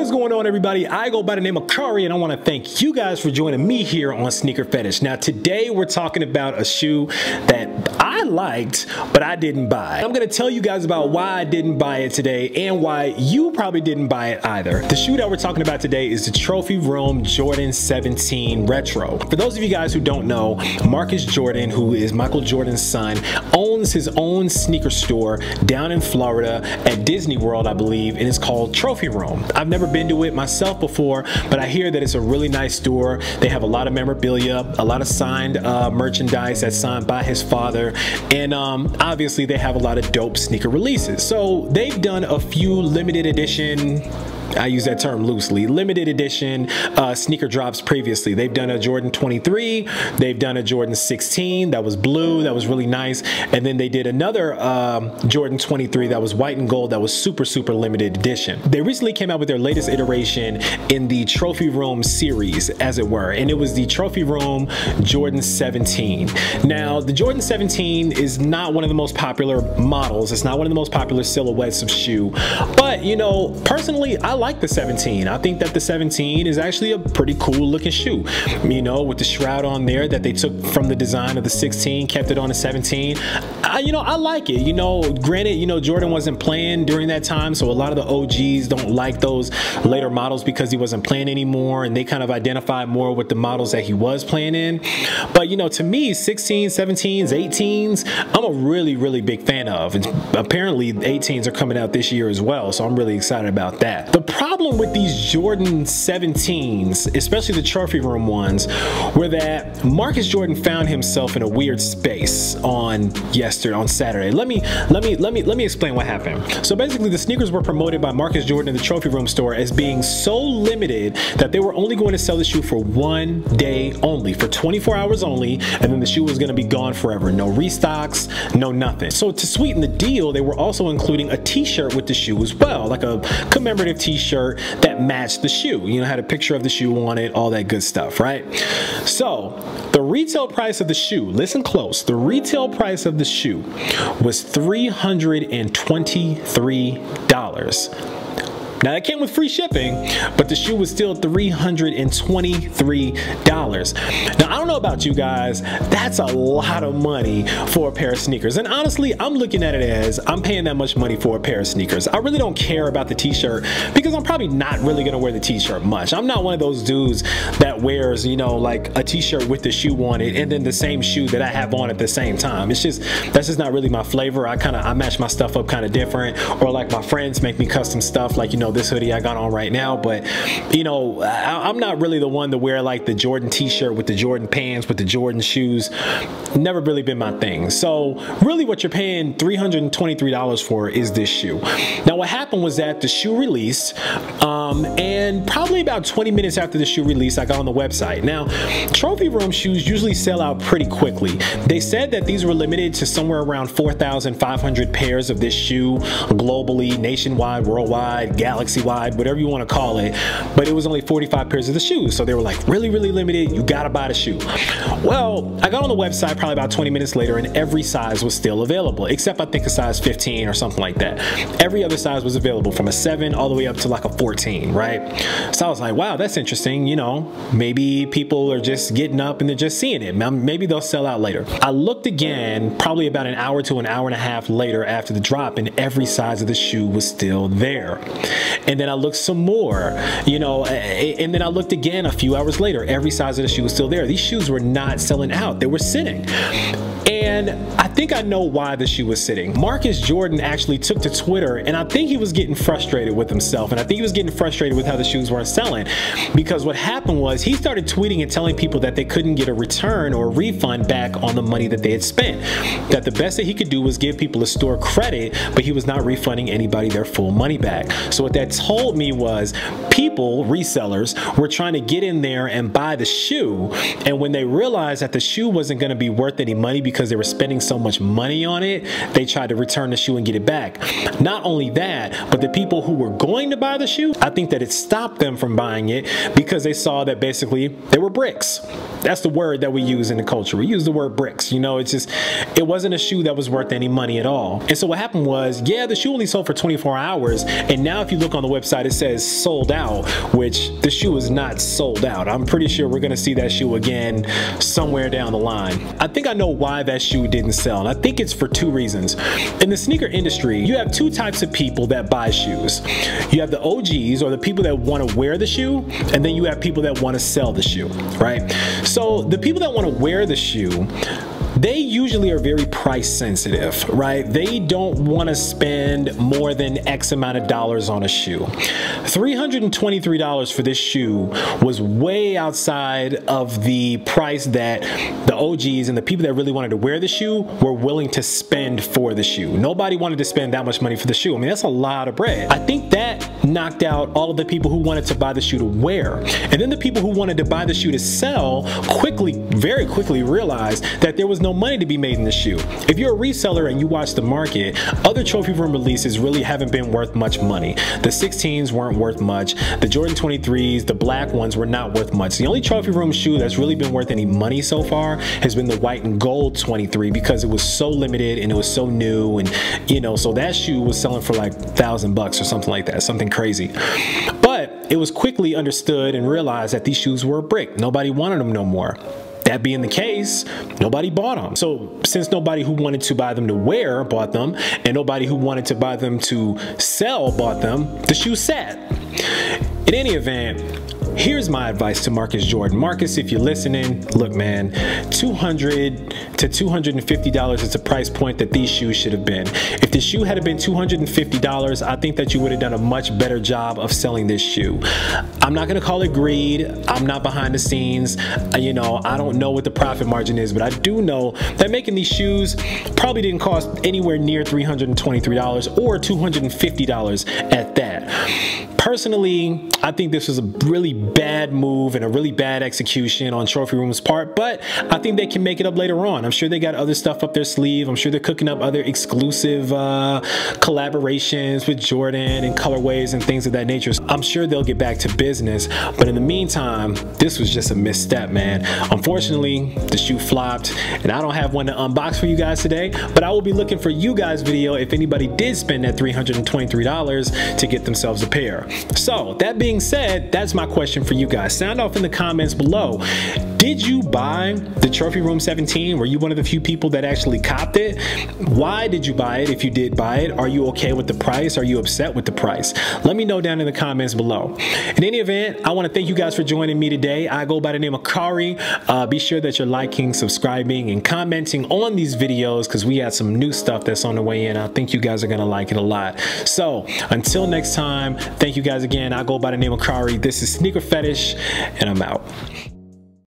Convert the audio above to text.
What is going on, everybody? I go by the name of Kari, and I want to thank you guys for joining me here on Sneaker Fetish. Now, today we're talking about a shoe that I liked, but I didn't buy. I'm going to tell you guys about why I didn't buy it today and why you probably didn't buy it either. The shoe that we're talking about today is the Trophy Room Jordan 17 Retro. For those of you guys who don't know, Marcus Jordan, who is Michael Jordan's son, owns his own sneaker store down in Florida at Disney World, I believe, and it's called Trophy Room. I've never been to it myself before, but I hear that it's a really nice store. They have a lot of memorabilia, a lot of signed merchandise that's signed by his father, and obviously they have a lot of dope sneaker releases. So they've done a few limited edition, I use that term loosely, limited edition sneaker drops previously. They've done a Jordan 23, they've done a Jordan 16 that was blue, that was really nice, and then they did another Jordan 23 that was white and gold that was super limited edition. They recently came out with their latest iteration in the Trophy Room series, as it were, and it was the Trophy Room Jordan 17. Now, the Jordan 17 is not one of the most popular models, it's not one of the most popular silhouettes of shoe, but you know, personally, I like the 17. I think that the 17 is actually a pretty cool looking shoe, you know, with the shroud on there that they took from the design of the 16, kept it on the 17. You know, I like it. You know, granted, you know, Jordan wasn't playing during that time, so a lot of the OGs don't like those later models because he wasn't playing anymore, and they kind of identify more with the models that he was playing in. But you know, to me, 16s, 17s, 18s, I'm a really big fan of, and apparently 18s are coming out this year as well, so I'm really excited about that. The problem with these Jordan 17s, especially the Trophy Room ones, were that Marcus Jordan found himself in a weird space on Saturday. Let me explain what happened. So basically, the sneakers were promoted by Marcus Jordan in the Trophy Room store as being so limited that they were only going to sell the shoe for one day only, for 24 hours only, and then the shoe was going to be gone forever. No restocks, no nothing. So to sweeten the deal, they were also including a t-shirt with the shoe as well, like a commemorative t-shirt that matched the shoe. You know, had a picture of the shoe on it, all that good stuff, right? So the retail price of the shoe, listen close, the retail price of the shoe was $323. Now, that came with free shipping, but the shoe was still $323. Now, I don't know about you guys, that's a lot of money for a pair of sneakers. And honestly, I'm looking at it as I'm paying that much money for a pair of sneakers. I really don't care about the t-shirt because I'm probably not really gonna wear the t-shirt much. I'm not one of those dudes that wears, you know, like a t-shirt with the shoe on it and then the same shoe that I have on at the same time. It's just, that's just not really my flavor. I match my stuff up kind of different, or like my friends make me custom stuff, like, you know, this hoodie I got on right now, but you know, I'm not really the one to wear like the Jordan t-shirt with the Jordan pants with the Jordan shoes. Never really been my thing. So really what you're paying $323 for is this shoe. Now what happened was that the shoe released, and probably about 20 minutes after the shoe released, I got on the website. Now, Trophy Room shoes usually sell out pretty quickly. They said that these were limited to somewhere around 4,500 pairs of this shoe globally, nationwide, worldwide, galaxy-wide, whatever you want to call it, but it was only 45 pairs of the shoes, so they were like really limited. You gotta buy the shoe. Well, I got on the website probably about 20 minutes later, and every size was still available, except I think a size 15 or something like that. Every other size was available, from a 7 all the way up to like a 14, right? So I was like, wow, that's interesting. You know, maybe people are just getting up and they're just seeing it. Maybe they'll sell out later. I looked again probably about an hour to an hour and a half later after the drop, and every size of the shoe was still there. And then I looked some more, you know, and then I looked again a few hours later. Every size of the shoe was still there. These shoes were not selling out. They were sitting. And I think I know why the shoe was sitting. Marcus Jordan actually took to Twitter, and I think he was getting frustrated with himself, and I think he was getting frustrated with how the shoes weren't selling, because what happened was he started tweeting and telling people that they couldn't get a return or a refund back on the money that they had spent, that the best that he could do was give people a store credit, but he was not refunding anybody their full money back. So what that told me was people, resellers, were trying to get in there and buy the shoe, and when they realized that the shoe wasn't going to be worth any money because they were spending so much money on it, they tried to return the shoe and get it back. Not only that, but the people who were going to buy the shoe, I think that it stopped them from buying it because they saw that basically they were bricks. That's the word that we use in the culture. We use the word bricks. You know, it wasn't a shoe that was worth any money at all. And so what happened was, yeah, the shoe only sold for 24 hours. And now if you look on the website, it says sold out, which the shoe is not sold out. I'm pretty sure we're going to see that shoe again somewhere down the line. I think I know why that shoe didn't sell. And I think it's for two reasons. In the sneaker industry, you have two types of people that buy shoes. You have the OGs, or the people that want to wear the shoe, and then you have people that want to sell the shoe, right? So the people that want to wear the shoe, they usually are very price sensitive, right? They don't want to spend more than X amount of dollars on a shoe. $323 for this shoe was way outside of the price that the OGs and the people that really wanted to wear the shoe were willing to spend for the shoe. Nobody wanted to spend that much money for the shoe. I mean, that's a lot of bread. I think that knocked out all of the people who wanted to buy the shoe to wear. And then the people who wanted to buy the shoe to sell very quickly realized that there was no money to be made in the shoe. If you're a reseller and you watch the market, other trophy room releases really haven't been worth much money. The 16s weren't worth much. The Jordan 23s, the black ones, were not worth much. The only trophy room shoe that's really been worth any money so far has been the white and gold 23, because it was so limited and it was so new, and you know, so that shoe was selling for like $1,000 or something like that, something crazy. But it was quickly understood and realized that these shoes were a brick. Nobody wanted them no more. That being the case, nobody bought them. So since nobody who wanted to buy them to wear bought them, and nobody who wanted to buy them to sell bought them, the shoe sat. In any event, here's my advice to Marcus Jordan. Marcus, if you're listening, look, man, $200 to $250 is the price point that these shoes should have been. If the shoe had been $250, I think that you would have done a much better job of selling this shoe. I'm not gonna call it greed. I'm not behind the scenes. You know, I don't know what the profit margin is, but I do know that making these shoes probably didn't cost anywhere near $323 or $250 at that. Personally, I think this was a really bad move and a really bad execution on Trophy Room's part, but I think they can make it up later on. I'm sure they got other stuff up their sleeve. I'm sure they're cooking up other exclusive collaborations with Jordan and colorways and things of that nature. I'm sure they'll get back to business, but in the meantime, this was just a misstep, man. Unfortunately, the shoe flopped, and I don't have one to unbox for you guys today, but I will be looking for you guys' video if anybody did spend that $323 to get themselves a pair. So that being said, that's my question for you guys. Sound off in the comments below. Did you buy the Trophy Room 17? Were you one of the few people that actually copped it? Why did you buy it if you did buy it? Are you okay with the price? Are you upset with the price? Let me know down in the comments below. In any event, I want to thank you guys for joining me today. I go by the name of Kari. Be sure that you're liking, subscribing, and commenting on these videos, because we got some new stuff that's on the way in. I think you guys are going to like it a lot. So until next time, thank you guys again. I go by the name of Kari. This is SneakerPhetish, and I'm out.